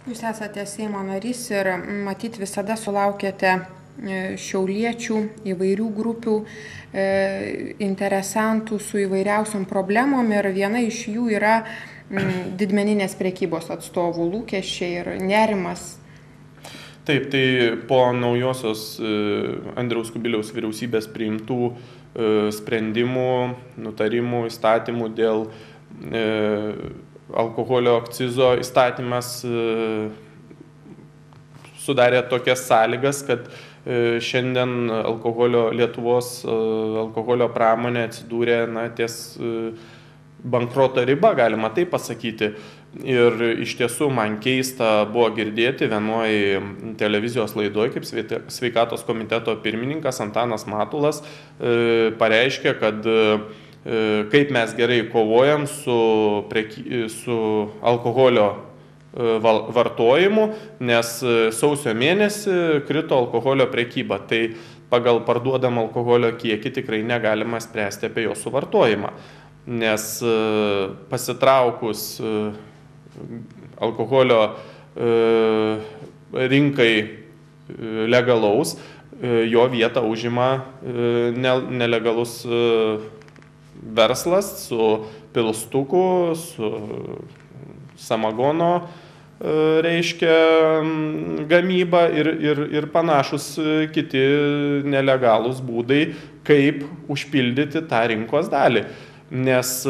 Jūs esate Seimo narys ir matyt visada sulaukėte šiauliečių, įvairių grupių, interesantų su įvairiausiom problemom ir viena iš jų yra didmeninės prekybos atstovų lūkesčiai ir nerimas. Taip, tai po naujosios Andriaus Kubiliaus vyriausybės priimtų sprendimų, nutarimų, įstatymų dėl alkoholio akcizo įstatymas sudarė tokias sąlygas, kad šiandien Lietuvos alkoholio pramonė atsidūrė ties bankroto riba, galima taip pasakyti. Ir iš tiesų man keista buvo girdėti vienoje televizijos laidoje, kaip sveikatos komiteto pirmininkas Antanas Matulas pareiškė, kad kaip mes gerai kovojam su alkoholio vartojimu, nes sausio mėnesį krito alkoholio prekyba. Tai pagal parduodamą alkoholio kiekį tikrai negalima spręsti apie jo suvartojimą, nes pasitraukus alkoholio rinkai legalaus, jo vietą užima nelegalus verslas su pilstuku, su samagono gamyba ir panašus kiti nelegalūs būdai, kaip užpildyti tą rinkos dalį. Nes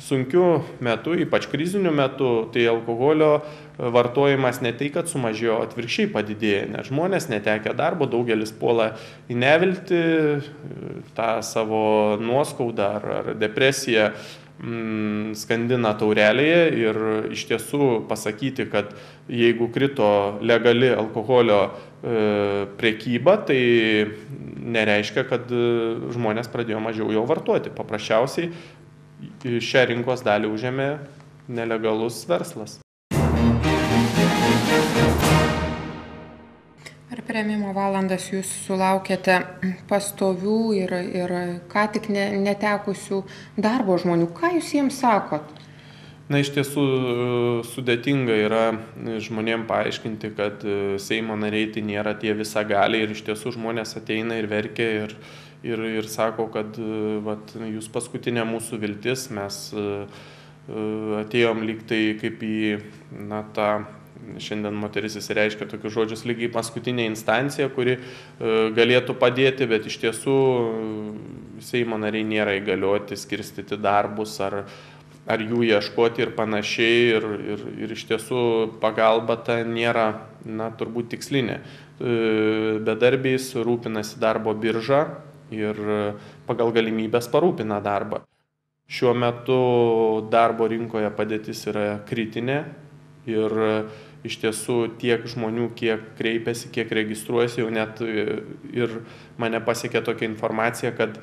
sunkiu metu, ypač kriziniu metu, tai alkoholio vartojimas ne tai, kad sumažėjo, atvirkščiai padidėjo, nes žmonės netekę darbo, daugelis puola į neviltį, tą savo nuoskaudą ar depresiją skandina taurelėje ir iš tiesų pasakyti, kad jeigu krito legali alkoholio prekyba, tai nereiškia, kad žmonės pradėjo mažiau jo vartoti. Paprasčiausiai šią rinkos dalį užėmė nelegalus verslas. Per priėmimo valandas jūs sulaukėte pastovių ir ką tik netekusių darbo žmonių. Ką jūs jiems sakot? Na, iš tiesų sudėtinga yra žmonėms paaiškinti, kad Seimo nariai tai nėra tie visagaliai ir iš tiesų žmonės ateina ir verkia ir sako, kad jūs paskutinė mūsų viltis, mes atėjom lyg tai kaip į tą, šiandien moteris įsireiškia tokius žodžius, lygiai paskutinė instancija, kuri galėtų padėti, bet iš tiesų Seimo nariai nėra įgalioti skirstyti darbus ar jų ieškoti ir panašiai ir iš tiesų pagalba ta nėra, turbūt tikslinė. Bedarbiais rūpinasi darbo birža ir pagal galimybės parūpina darbą. Šiuo metu darbo rinkoje padėtis yra kritinė ir iš tiesų tiek žmonių, kiek kreipiasi, kiek registruojasi, jau net ir mane pasiekė tokia informacija, kad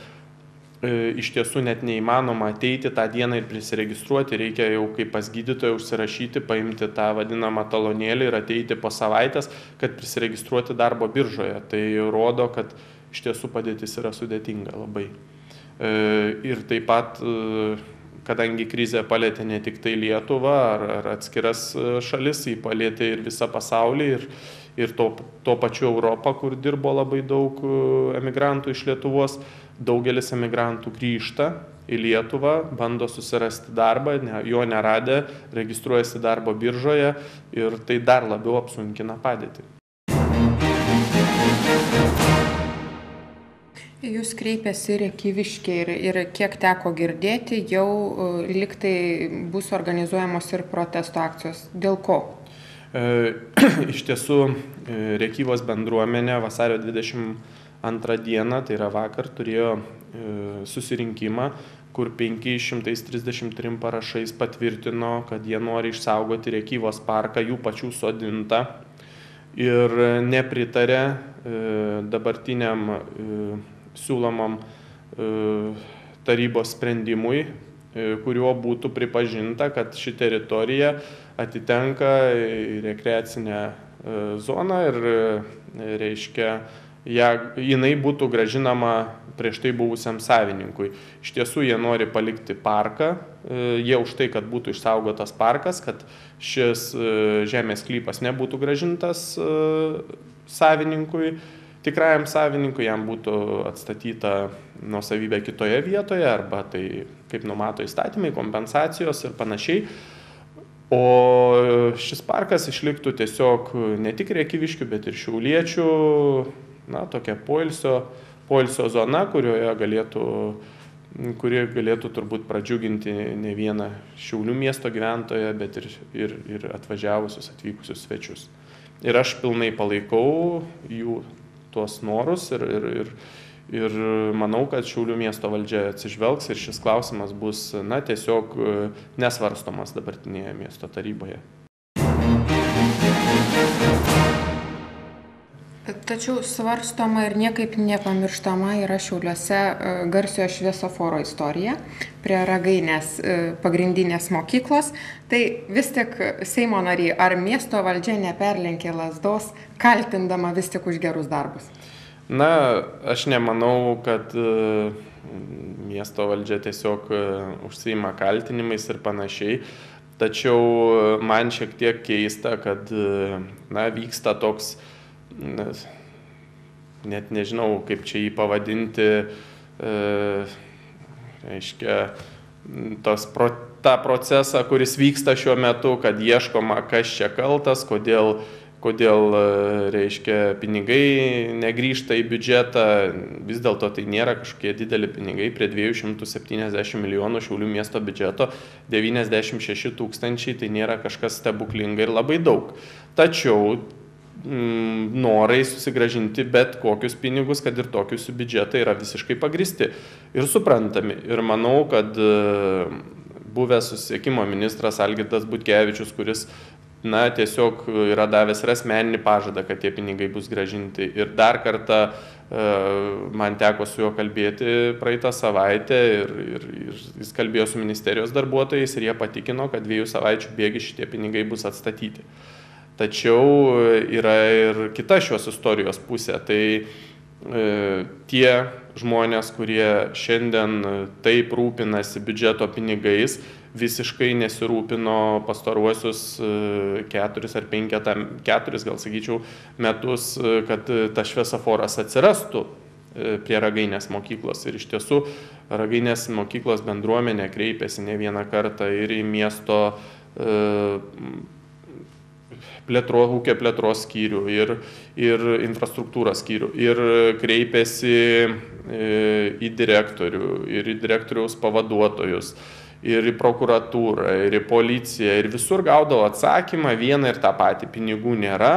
iš tiesų net neįmanoma ateiti tą dieną ir prisiregistruoti, reikia jau kaip pas gydytoją užsirašyti, paimti tą vadinamą talonėlį ir ateiti po savaitės, kad prisiregistruoti darbo biržoje. Tai rodo, kad iš tiesų padėtis yra sudėtinga labai. Ir taip pat, kadangi krizė palėtė ne tik tai Lietuvą ar atskiras šalis, jį palėtė ir visą pasaulį ir to pačiu Europą, kur dirbo labai daug emigrantų iš Lietuvos. Daugelis emigrantų grįžta į Lietuvą, bando susirasti darbą, jo neradę, registruojasi darbo biržoje ir tai dar labiau apsunkina padėtį. Jūs kreipėsi ir Kyviškė ir kiek teko girdėti, jau liktai bus organizuojamos ir protesto akcijos. Dėl ko? Iš tiesų, Rėkyvos bendruomenė vasario 22 dieną, tai yra vakar, turėjo susirinkimą, kur 533 parašais patvirtino, kad jie nori išsaugoti Rėkyvos parką, jų pačių sodintą ir nepritarė dabartiniam siūlomam tarybos sprendimui, kuriuo būtų pripažinta, kad ši teritorija atitenka į rekreacinę zoną ir reiškia jinai būtų gražinama prieš tai buvusiam savininkui. Iš tiesų jie nori palikti parką, jie už tai, kad būtų išsaugotas parkas, kad šis žemės sklypas nebūtų gražintas savininkui, tikrajam savininkui, jam būtų atstatyta nuosavybė kitoje vietoje, arba tai, kaip numato įstatymai, kompensacijos ir panašiai. O šis parkas išliktų tiesiog ne tik Rėkyviškių, bet ir šiauliečių, tokia poilsio zona, kuri galėtų turbūt pradžiuginti ne vieną Šiaulių miesto gyventoją, bet ir atvykusius svečius. Ir aš pilnai palaikau jų tuos norus ir manau, kad Šiaulių miesto valdžia atsižvelgs ir šis klausimas bus tiesiog nesvarstomas dabartinėje miesto taryboje. Tačiau svarstoma ir niekaip nepamirštama yra Šiauliuose garsiojo šviesoforo istorija prie Ragainės pagrindinės mokyklos. Tai vis tik Seimo nariai, ar miesto valdžia neperlenkė lazdos, kaltindama vis tik už gerus darbus? Aš nemanau, kad miesto valdžia tiesiog užsiima kaltinimais ir panašiai. Tačiau man šiek tiek keista, kad vyksta toks, net nežinau, kaip čia jį pavadinti, reiškia, tą procesą, kuris vyksta šiuo metu, kad ieškoma, kas čia kaltas, kodėl reiškia, pinigai negrįžta į biudžetą. Vis dėlto tai nėra kažkokie dideli pinigai, prie 270 milijonų Šiaulių miesto biudžeto 96 000, tai nėra kažkas stebuklinga ir labai daug. Tačiau norai susigrąžinti bet kokius pinigus, kad ir tokius į biudžetą, yra visiškai pagristi ir suprantami. Ir manau, kad buvęs susisiekimo ministras Algirdas Butkevičius, kuris tiesiog yra davęs ir asmeninį pažadą, kad tie pinigai bus grąžinti. Ir dar kartą man teko su juo kalbėti praeitą savaitę ir jis kalbėjo su ministerijos darbuotojais ir jie patikino, kad 2 savaičių bėgy šitie pinigai bus atstatyti. Tačiau yra ir kita šios istorijos pusė. Tai tie žmonės, kurie šiandien taip rūpinasi biudžeto pinigais, visiškai nesirūpino pastaruosius 4 ar 5, gal sakyčiau, metus, kad tas šviesoforas atsirastų prie Ragainės mokyklos. Ir iš tiesų Ragainės mokyklos bendruomenė kreipėsi ne vieną kartą ir į miesto ūkio plėtros skyrių ir infrastruktūros skyrių. Ir kreipėsi į direktorių, ir į direktoriaus pavaduotojus, ir į prokuratūrą, ir į policiją. Ir visur gaudavo atsakymą vieną ir tą patį. Pinigų nėra,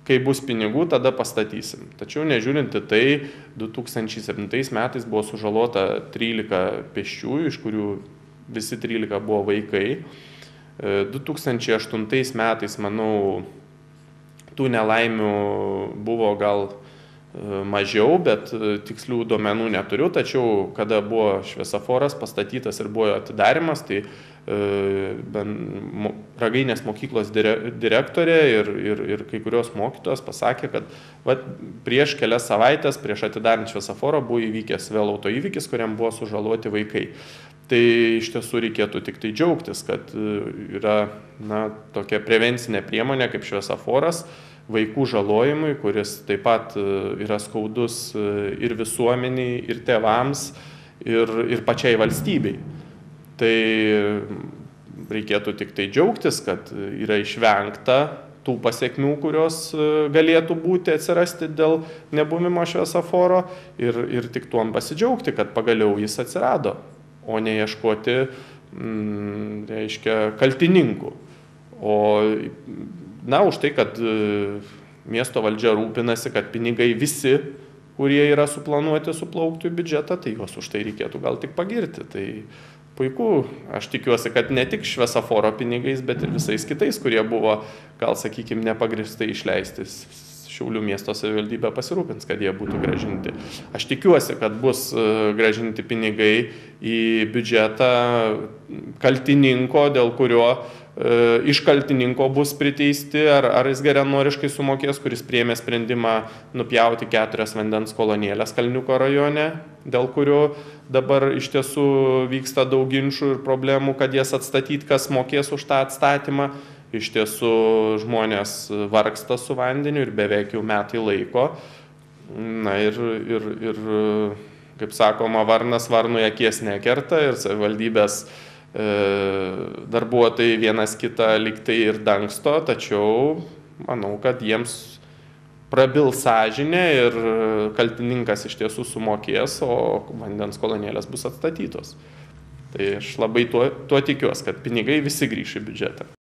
kai bus pinigų, tada pastatysim. Tačiau nežiūrint į tai, 2007 metais buvo sužalota 13 pėsčiųjų, iš kurių visi 13 buvo vaikai. 2008 metais, manau, tų nelaimių buvo gal mažiau, bet tikslių duomenų neturiu, tačiau kada buvo šviesoforas pastatytas ir buvo atidarimas, tai Ragainės mokyklos direktorė ir kai kurios mokytojos pasakė, kad prieš kelias savaitės, prieš atidarant šviesoforą, buvo įvykęs vėl autoįvykis, kuriam buvo sužaloti vaikai. Tai iš tiesų reikėtų tik tai džiaugtis, kad yra tokia prevencinė priemonė kaip šviesoforas vaikų žalojimui, kuris taip pat yra skaudus ir visuomeniai, ir tėvams, ir pačiai valstybei. Tai reikėtų tik tai džiaugtis, kad yra išvengta tų pasiekmių, kurios galėtų atsirasti dėl nebuvimo šviesoforo ir tik tuom pasidžiaugti, kad pagaliau jis atsirado, o ne ieškoti, reiškia, kaltininkų. O už tai, kad miesto valdžia rūpinasi, kad pinigai visi, kurie yra suplanuoti, suplauktų į biudžetą, tai juos už tai reikėtų gal tik pagirti. Tai puiku, aš tikiuosi, kad ne tik šviesoforo pinigais, bet ir visais kitais, kurie buvo, gal sakykime, nepagristai išleisti Šiaulių miesto savivaldybė pasirūpins, kad jie būtų grąžinti. Aš tikiuosi, kad bus grąžinti pinigai į biudžetą kaltininko, dėl kurio iš kaltininko bus priteisti, ar jis geranoriškai sumokės, kuris priėmė sprendimą nupjauti 4 vandens kolonėlės Kalniuko rajone, dėl kurių dabar iš tiesų vyksta daug ginčių ir problemų, kad jas atstatyti, kas mokės už tą atstatymą. Iš tiesų žmonės vargsta su vandeniu ir beveik jau metai laiko. Na ir kaip sakoma, varnas varnui akies nekerta ir savivaldybės darbuotojai vienas kitą lygtai ir dangsto, tačiau manau, kad jiems prabils sąžinė ir kaltininkas iš tiesų sumokės, o vandens kolonėlės bus atstatytos. Tai aš labai tuo tikiuosi, kad pinigai visi grįš į biudžetą.